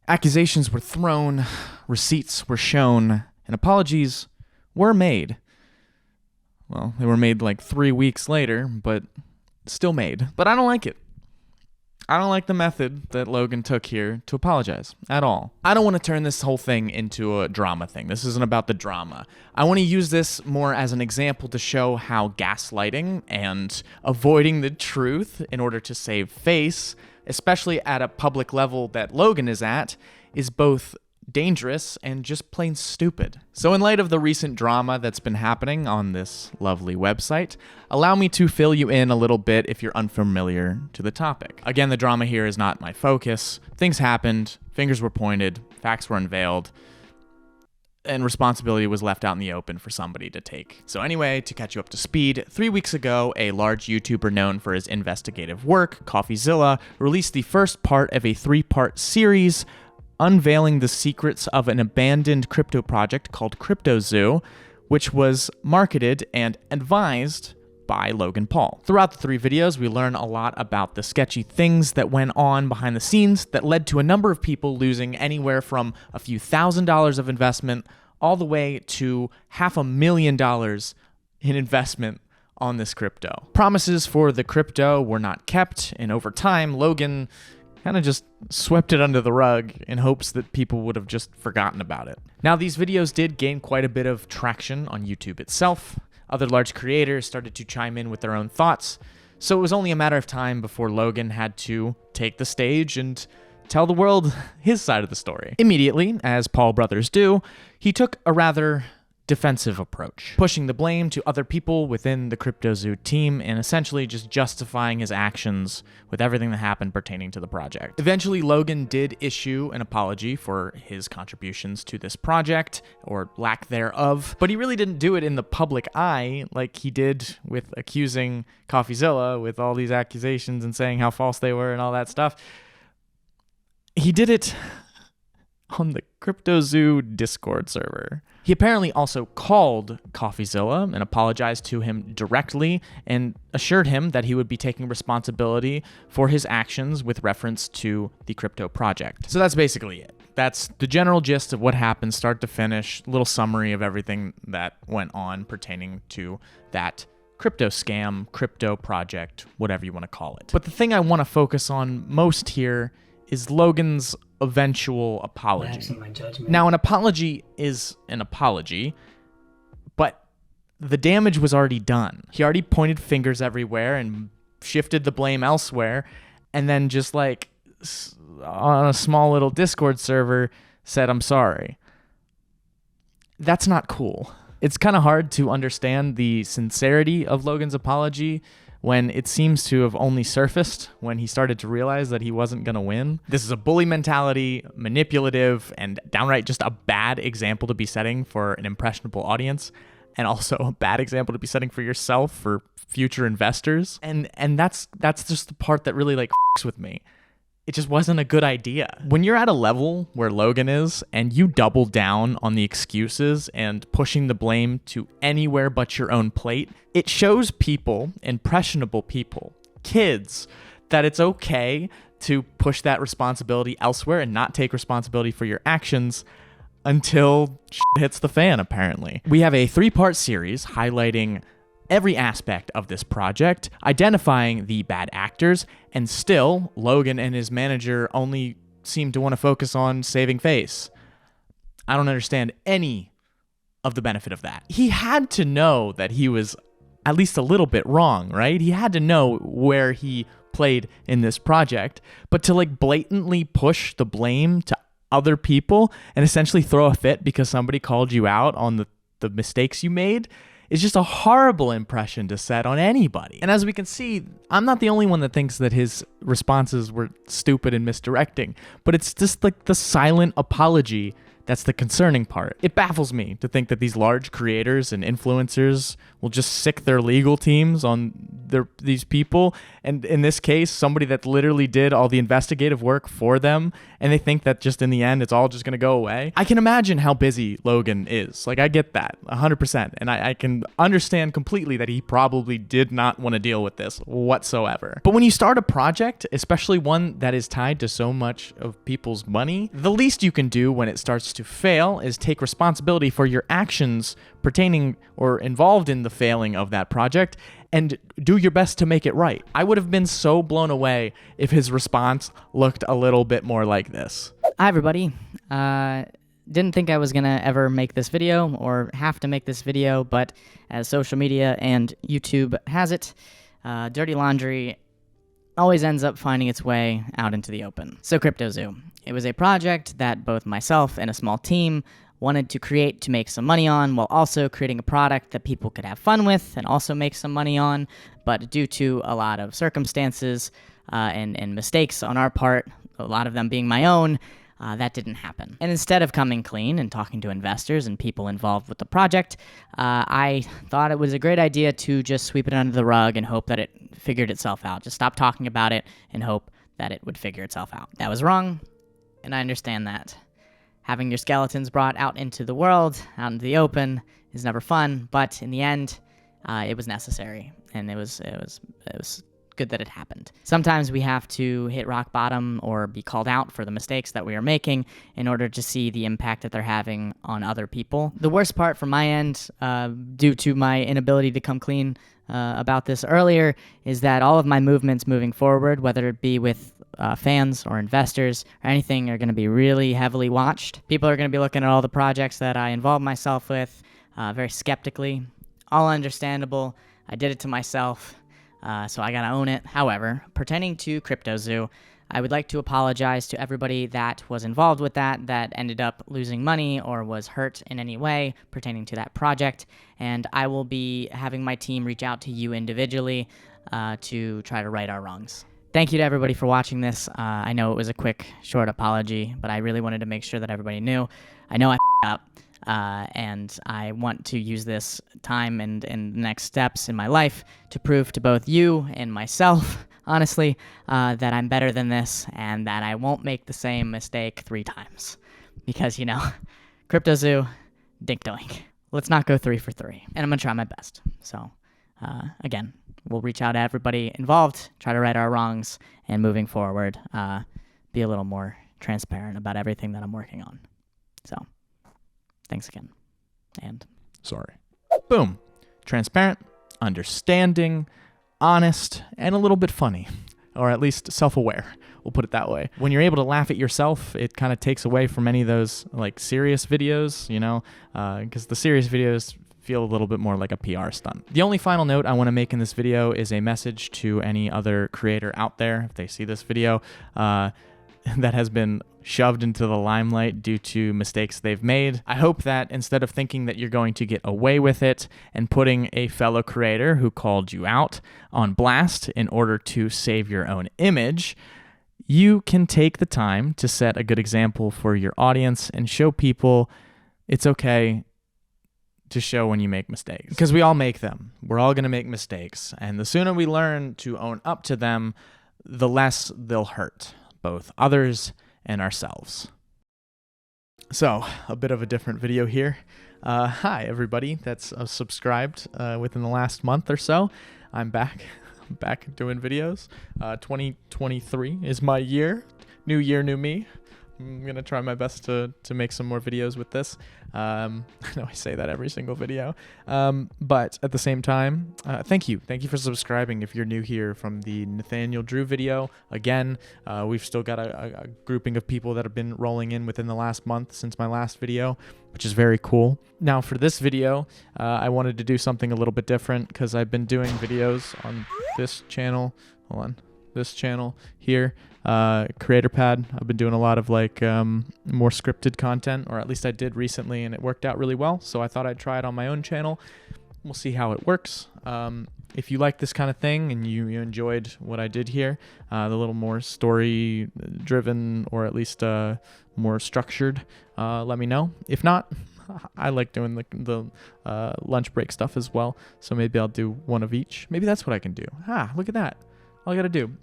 Accusations were thrown, receipts were shown, and apologies were made. Well, they were made like 3 weeks later, but still made. But I don't like it. I don't like the method that Logan took here to apologize at all. I don't want to turn this whole thing into a drama thing. This isn't about the drama. I want to use this more as an example to show how gaslighting and avoiding the truth in order to save face, especially at a public level that Logan is at, is both dangerous and just plain stupid. So in light of the recent drama that's been happening on this lovely website, allow me to fill you in a little bit if you're unfamiliar to the topic. Again, the drama here is not my focus. Things happened, fingers were pointed, facts were unveiled, and responsibility was left out in the open for somebody to take. So anyway, to catch you up to speed, 3 weeks ago, a large YouTuber known for his investigative work, coffeezilla, released the first part of a 3-part series unveiling the secrets of an abandoned crypto project called cryptozoo, which was marketed and advised by Logan Paul. Throughout the 3 videos, we learn a lot about the sketchy things that went on behind the scenes that led to a number of people losing anywhere from a few $1,000s of investment all the way to $500,000 in investment on this crypto. Promises for the crypto were not kept, and over time, Logan kind of just swept it under the rug in hopes that people would have just forgotten about it. Now, these videos did gain quite a bit of traction on YouTube itself. Other large creators started to chime in with their own thoughts, so it was only a matter of time before Logan had to take the stage and tell the world his side of the story. Immediately, as Paul brothers do, he took a rather defensive approach, pushing the blame to other people within the cryptozoo team and essentially just justifying his actions with everything that happened pertaining to the project. Eventually, Logan did issue an apology for his contributions to this project, or lack thereof, but he really didn't do it in the public eye like he did with accusing coffeezilla with all these accusations and saying how false they were and all that stuff. He did it on the cryptozoo Discord server. He apparently also called coffeezilla and apologized to him directly and assured him that he would be taking responsibility for his actions with reference to the crypto project. So that's basically it. That's the general gist of what happened, start to finish, little summary of everything that went on pertaining to that crypto scam, crypto project, whatever you want to call it. But the thing I want to focus on most here is Logan's eventual apology. Now, an apology is an apology, but the damage was already done. He already pointed fingers everywhere and shifted the blame elsewhere, and then just like on a small little Discord server said, "I'm sorry." That's not cool. It's kind of hard to understand the sincerity of Logan's apology when it seems to have only surfaced when he started to realize that he wasn't going to win. This is a bully mentality, manipulative, and downright just a bad example to be setting for an impressionable audience, and also a bad example to be setting for yourself, for future investors. And that's just the part that really like f***s with me. It just wasn't a good idea. When you're at a level where Logan is and you double down on the excuses and pushing the blame to anywhere but your own plate, it shows people, impressionable people, kids, that it's okay to push that responsibility elsewhere and not take responsibility for your actions until shit hits the fan, apparently. We have a 3-part series highlighting every aspect of this project, identifying the bad actors, and still, Logan and his manager only seem to want to focus on saving face. I don't understand any of the benefit of that. He had to know that he was at least a little bit wrong, right? He had to know where he played in this project, but to like blatantly push the blame to other people and essentially throw a fit because somebody called you out on the mistakes you made is just a horrible impression to set on anybody. And as we can see, I'm not the only one that thinks that his responses were stupid and misdirecting, but it's just like the silent apology that's the concerning part. It baffles me to think that these large creators and influencers will just sick their legal teams on these people, and in this case, somebody that literally did all the investigative work for them and they think that just in the end, it's all just going to go away. I can imagine how busy Logan is. Like, I get that 100%. And I can understand completely that he probably did not want to deal with this whatsoever. But when you start a project, especially one that is tied to so much of people's money, the least you can do when it starts to fail is take responsibility for your actions pertaining or involved in the failing of that project and do your best to make it right. I would have been so blown away if his response looked a little bit more like this. Hi, everybody. Didn't think I was going to ever make this video or have to make this video, but as social media and YouTube has it, dirty laundry always ends up finding its way out into the open. So cryptozoo. It was a project that both myself and a small team wanted to create to make some money on, while also creating a product that people could have fun with and also make some money on. But due to a lot of circumstances and mistakes on our part, a lot of them being my own, that didn't happen. And instead of coming clean and talking to investors and people involved with the project, I thought it was a great idea to just sweep it under the rug and hope that it figured itself out. Just stop talking about it and hope that it would figure itself out. That was wrong, and I understand that. Having your skeletons brought out into the world, out into the open, is never fun, but in the end, it was necessary, and it was good that it happened. Sometimes we have to hit rock bottom or be called out for the mistakes that we are making in order to see the impact that they're having on other people. The worst part from my end, due to my inability to come clean about this earlier, is that all of my movements moving forward, whether it be with fans or investors or anything, are going to be really heavily watched. People are going to be looking at all the projects that I involved myself with very skeptically. All understandable. I did it to myself, so I got to own it. However, pertaining to cryptozoo, I would like to apologize to everybody that was involved with that ended up losing money or was hurt in any way pertaining to that project, and I will be having my team reach out to you individually to try to right our wrongs. Thank you to everybody for watching this. I know it was a quick, short apology, but I really wanted to make sure that everybody knew. I know I up, and I want to use this time and the next steps in my life to prove to both you and myself, honestly, that I'm better than this and that I won't make the same mistake 3 times. Because, cryptozoo, dink doink. Let's not go 3 for 3. And I'm going to try my best. So, again, we'll reach out to everybody involved, try to right our wrongs, and moving forward, be a little more transparent about everything that I'm working on. So, thanks again. And sorry. Boom. Transparent, understanding, honest, and a little bit funny. Or at least self-aware. We'll put it that way. When you're able to laugh at yourself, it kind of takes away from any of those serious videos, because the serious videos feel a little bit more like a PR stunt. The only final note I want to make in this video is a message to any other creator out there, if they see this video, that has been shoved into the limelight due to mistakes they've made. I hope that instead of thinking that you're going to get away with it and putting a fellow creator who called you out on blast in order to save your own image, you can take the time to set a good example for your audience and show people it's okay to show when you make mistakes. Because we all make them. We're all going to make mistakes. And the sooner we learn to own up to them, the less they'll hurt both others and ourselves. So, a bit of a different video here. Hi, everybody that's subscribed within the last month or so. I'm back. I'm back doing videos. 2023 is my year. New year, new me. I'm going to try my best to make some more videos with this. I know I say that every single video. But at the same time, thank you. Thank you for subscribing if you're new here from the Nathaniel Drew video. Again, we've still got a grouping of people that have been rolling in within the last month since my last video, which is very cool. Now for this video, I wanted to do something a little bit different because I've been doing videos on this channel. Hold on. This channel here, Creator Pad. I've been doing a lot of more scripted content, or at least I did recently, and it worked out really well. So I thought I'd try it on my own channel. We'll see how it works. If you like this kind of thing and you enjoyed what I did here, the little more story driven or at least more structured, let me know. If not, I like doing the lunch break stuff as well. So maybe I'll do one of each. Maybe that's what I can do. Look at that. All I got to do.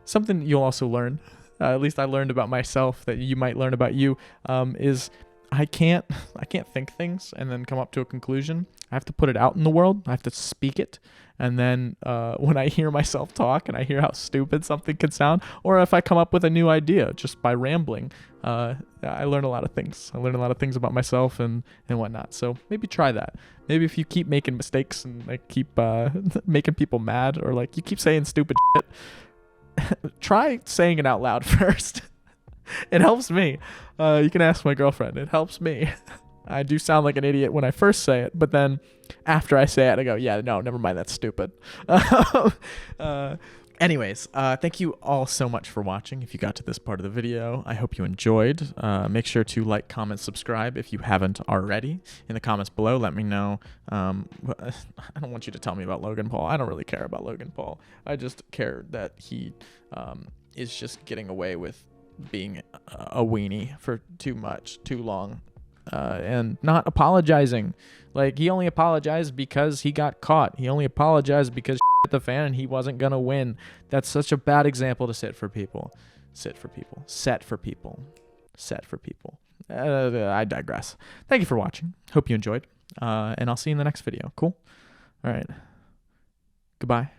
Something you'll also learn at least I learned about myself that you might learn about you, is I can't think things and then come up to a conclusion. I have to put it out in the world. I have to speak it. And then when I hear myself talk and I hear how stupid something could sound, or if I come up with a new idea just by rambling, I learn a lot of things. I learn a lot of things about myself and whatnot. So maybe try that. Maybe if you keep making mistakes and like keep making people mad, or like you keep saying stupid shit, try saying it out loud first. It helps me. You can ask my girlfriend. It helps me. I do sound like an idiot when I first say it, but then after I say it, I go, yeah, no, never mind, that's stupid. Anyways, thank you all so much for watching. If you got to this part of the video, I hope you enjoyed. Make sure to like, comment, subscribe if you haven't already. In the comments below, let me know. I don't want you to tell me about Logan Paul. I don't really care about Logan Paul. I just care that he is just getting away with being a weenie for too long. And not apologizing. Like, he only apologized because he got caught. He only apologized because he hit the fan and he wasn't gonna win. That's such a bad example to set for people. I digress. Thank you for watching. Hope you enjoyed. And I'll see you in the next video. Cool? All right. Goodbye.